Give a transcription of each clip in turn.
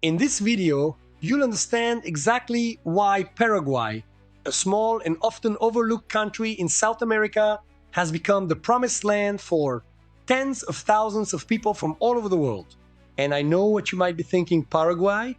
In this video, you'll understand exactly why Paraguay, a small and often overlooked country in South America, has become the promised land for tens of thousands of people from all over the world. And I know what you might be thinking, Paraguay?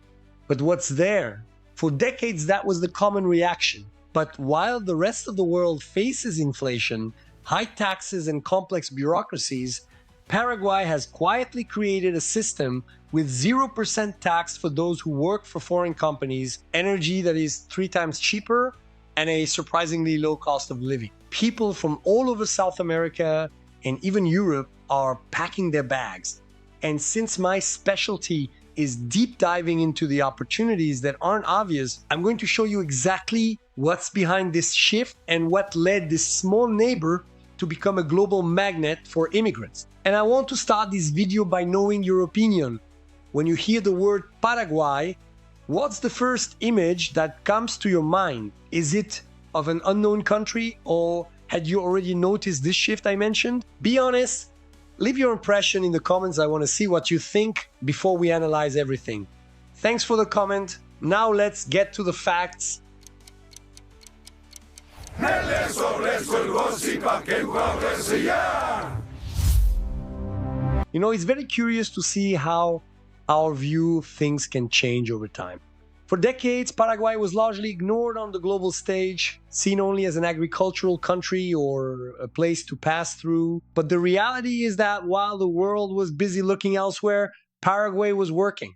But what's there? For decades, that was the common reaction. But while the rest of the world faces inflation, high taxes, and complex bureaucracies, Paraguay has quietly created a system with 0% tax for those who work for foreign companies, energy that is 3 times cheaper, and a surprisingly low cost of living. People from all over South America and even Europe are packing their bags. And since my specialty is deep diving into the opportunities that aren't obvious, I'm going to show you exactly what's behind this shift and what led this small neighbor to become a global magnet for immigrants. And I want to start this video by knowing your opinion. When you hear the word Paraguay, what's the first image that comes to your mind? Is it of an unknown country, or had you already noticed this shift I mentioned? Be honest, leave your impression in the comments. I want to see what you think before we analyze everything. Thanks for the comment. Now let's get to the facts. You know, it's very curious to see how our view of things can change over time. For decades, Paraguay was largely ignored on the global stage, seen only as an agricultural country or a place to pass through. But the reality is that while the world was busy looking elsewhere, Paraguay was working,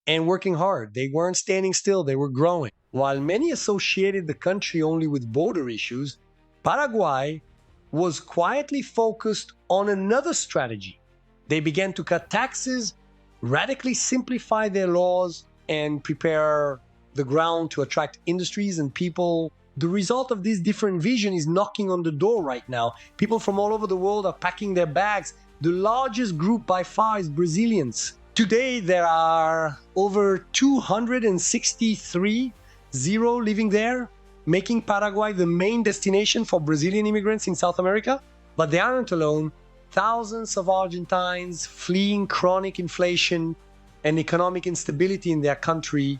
and working hard. They weren't standing still, they were growing. While many associated the country only with border issues, Paraguay was quietly focused on another strategy. They began to cut taxes, radically simplify their laws, and prepare the ground to attract industries and people. The result of this different vision is knocking on the door right now. People from all over the world are packing their bags. The largest group by far is Brazilians. Today, there are over 263 living there, making Paraguay the main destination for Brazilian immigrants in South America. But they aren't alone. Thousands of Argentines fleeing chronic inflation and economic instability in their country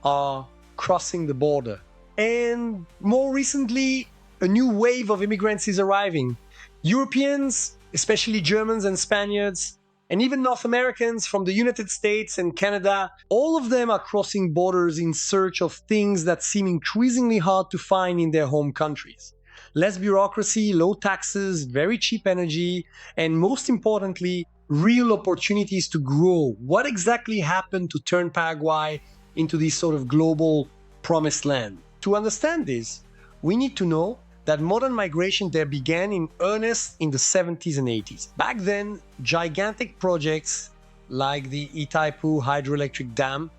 are crossing the border. And more recently, a new wave of immigrants is arriving. Europeans, especially Germans and Spaniards, and even North Americans from the United States and Canada, all of them are crossing borders in search of things that seem increasingly hard to find in their home countries. Less bureaucracy, low taxes, very cheap energy, and most importantly, real opportunities to grow. What exactly happened to turn Paraguay into this sort of global promised land? To understand this, we need to know that modern migration there began in earnest in the 70s and 80s. Back then, gigantic projects like the Itaipu hydroelectric dam,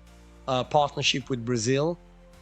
partnership with Brazil,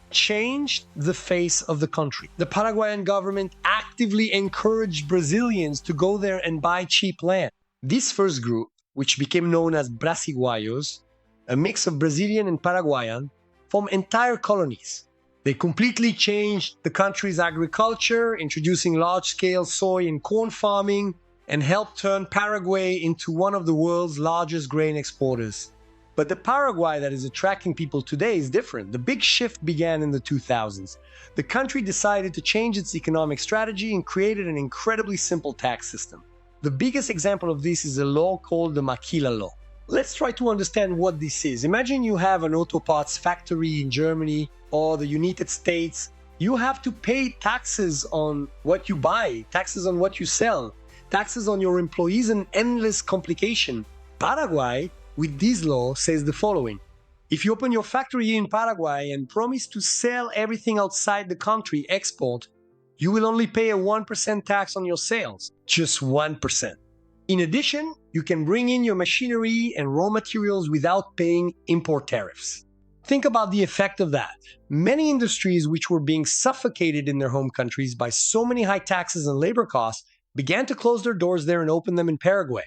changed the face of the country. The Paraguayan government actively encouraged Brazilians to go there and buy cheap land. This first group, which became known as Brasiguaios, a mix of Brazilian and Paraguayan, formed entire colonies. They completely changed the country's agriculture, introducing large-scale soy and corn farming, and helped turn Paraguay into one of the world's largest grain exporters. But the Paraguay that is attracting people today is different. The big shift began in the 2000s. The country decided to change its economic strategy and created an incredibly simple tax system. The biggest example of this is a law called the Maquila Law. Let's try to understand what this is. Imagine you have an auto parts factory in Germany or the United States. You have to pay taxes on what you buy, taxes on what you sell, taxes on your employees, and endless complication. Paraguay, with this law, says the following. If you open your factory in Paraguay and promise to sell everything outside the country, export, you will only pay a 1% tax on your sales. Just 1%. In addition, you can bring in your machinery and raw materials without paying import tariffs. Think about the effect of that. Many industries which were being suffocated in their home countries by so many high taxes and labor costs began to close their doors there and open them in Paraguay.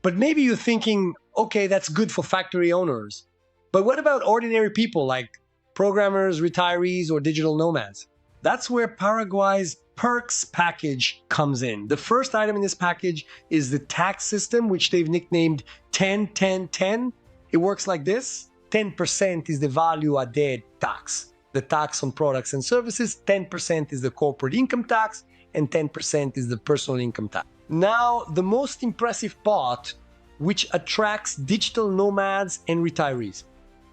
But maybe you're thinking, okay, that's good for factory owners. But what about ordinary people like programmers, retirees, or digital nomads? That's where Paraguay's perks package comes in. The first item in this package is the tax system, which they've nicknamed 10-10-10. It works like this. 10% is the value added tax, the tax on products and services, 10% is the corporate income tax, and 10% is the personal income tax. Now, the most impressive part, which attracts digital nomads and retirees.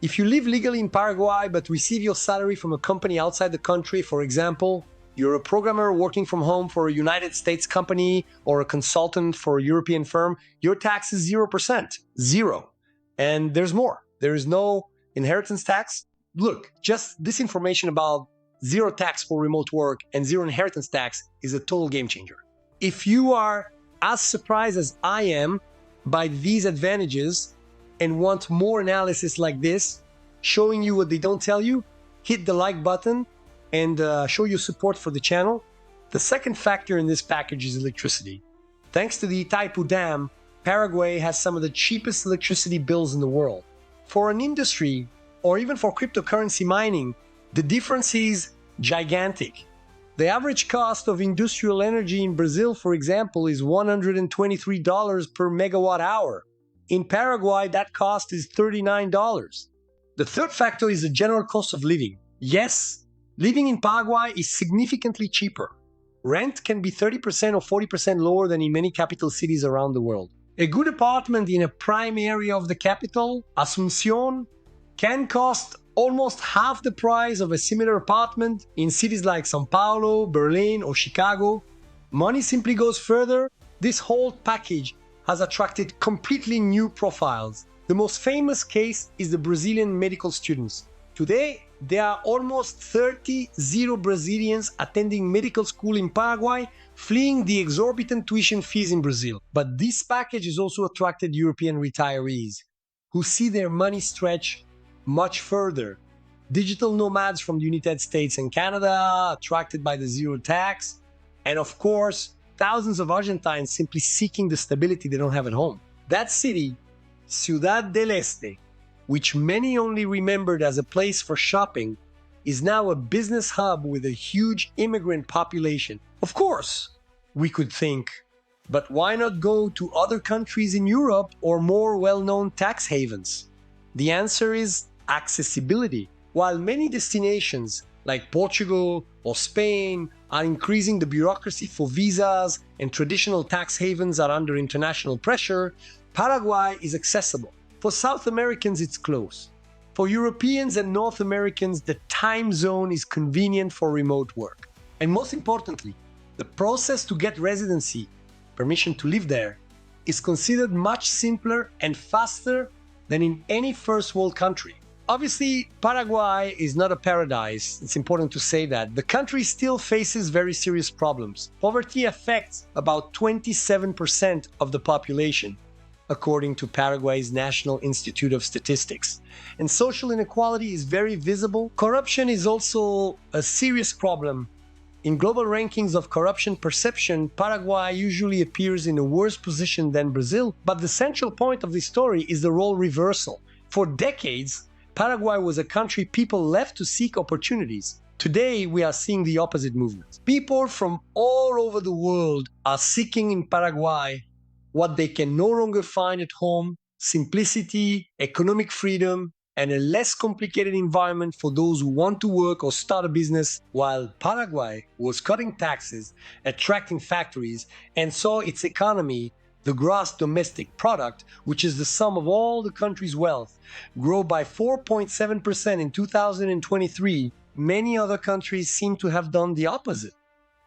If you live legally in Paraguay but receive your salary from a company outside the country, for example, you're a programmer working from home for a United States company or a consultant for a European firm, your tax is 0%. Zero. And there's more. There is no inheritance tax. Look, just this information about zero tax for remote work and zero inheritance tax is a total game changer. If you are as surprised as I am by these advantages and want more analysis like this, showing you what they don't tell you, hit the like button and show your support for the channel. The second factor in this package is electricity. Thanks to the Itaipu Dam, Paraguay has some of the cheapest electricity bills in the world. For an industry, or even for cryptocurrency mining, the difference is gigantic. The average cost of industrial energy in Brazil, for example, is $123 per megawatt hour. In Paraguay, that cost is $39. The third factor is the general cost of living. Yes, living in Paraguay is significantly cheaper. Rent can be 30% or 40% lower than in many capital cities around the world. A good apartment in a prime area of the capital, Asunción, can cost almost half the price of a similar apartment in cities like São Paulo, Berlin, or Chicago. Money simply goes further. This whole package has attracted completely new profiles. The most famous case is the Brazilian medical students. Today, there are almost 30 Brazilians attending medical school in Paraguay, fleeing the exorbitant tuition fees in Brazil. But this package has also attracted European retirees who see their money stretch much further. Digital nomads from the United States and Canada, attracted by the zero tax, and of course, thousands of Argentines simply seeking the stability they don't have at home. That city, Ciudad del Este, which many only remembered as a place for shopping, is now a business hub with a huge immigrant population. Of course, we could think, but why not go to other countries in Europe or more well-known tax havens? The answer is accessibility. While many destinations like Portugal or Spain are increasing the bureaucracy for visas and traditional tax havens are under international pressure, Paraguay is accessible. For South Americans, it's close. For Europeans and North Americans, the time zone is convenient for remote work. And most importantly, the process to get residency, permission to live there, is considered much simpler and faster than in any first world country. Obviously, Paraguay is not a paradise. It's important to say that. The country still faces very serious problems. Poverty affects about 27% of the population, according to Paraguay's National Institute of Statistics. And social inequality is very visible. Corruption is also a serious problem. In global rankings of corruption perception, Paraguay usually appears in a worse position than Brazil, but the central point of this story is the role reversal. For decades, Paraguay was a country people left to seek opportunities. Today, we are seeing the opposite movement. People from all over the world are seeking in Paraguay what they can no longer find at home: simplicity, economic freedom, and a less complicated environment for those who want to work or start a business. While Paraguay was cutting taxes, attracting factories, and saw its economy, the gross domestic product, which is the sum of all the country's wealth, grow by 4.7% in 2023, many other countries seem to have done the opposite.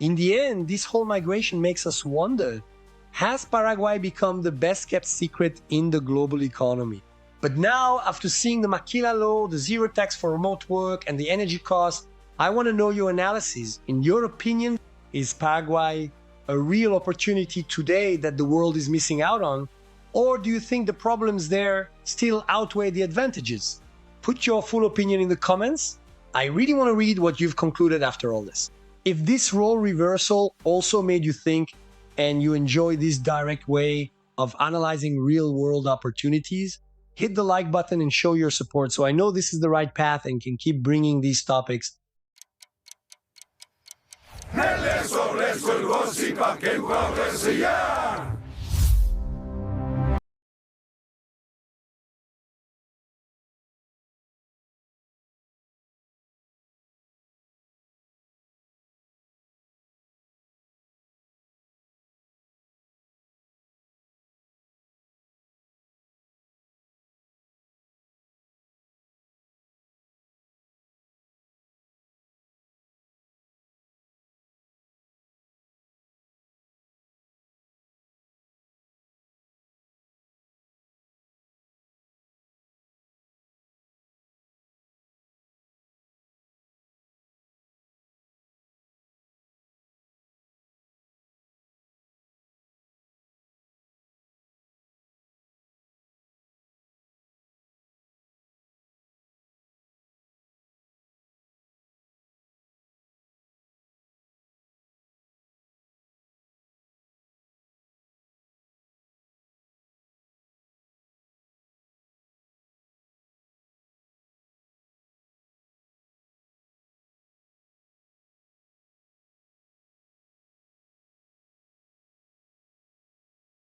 In the end, this whole migration makes us wonder, has Paraguay become the best-kept secret in the global economy? But now, after seeing the Maquila Law, the zero tax for remote work, and the energy cost, I want to know your analysis. In your opinion, is Paraguay a real opportunity today that the world is missing out on? Or do you think the problems there still outweigh the advantages? Put your full opinion in the comments. I really want to read what you've concluded after all this. If this role reversal also made you think and you enjoy this direct way of analyzing real-world opportunities, hit the like button and show your support so I know this is the right path and can keep bringing these topics. El gossip que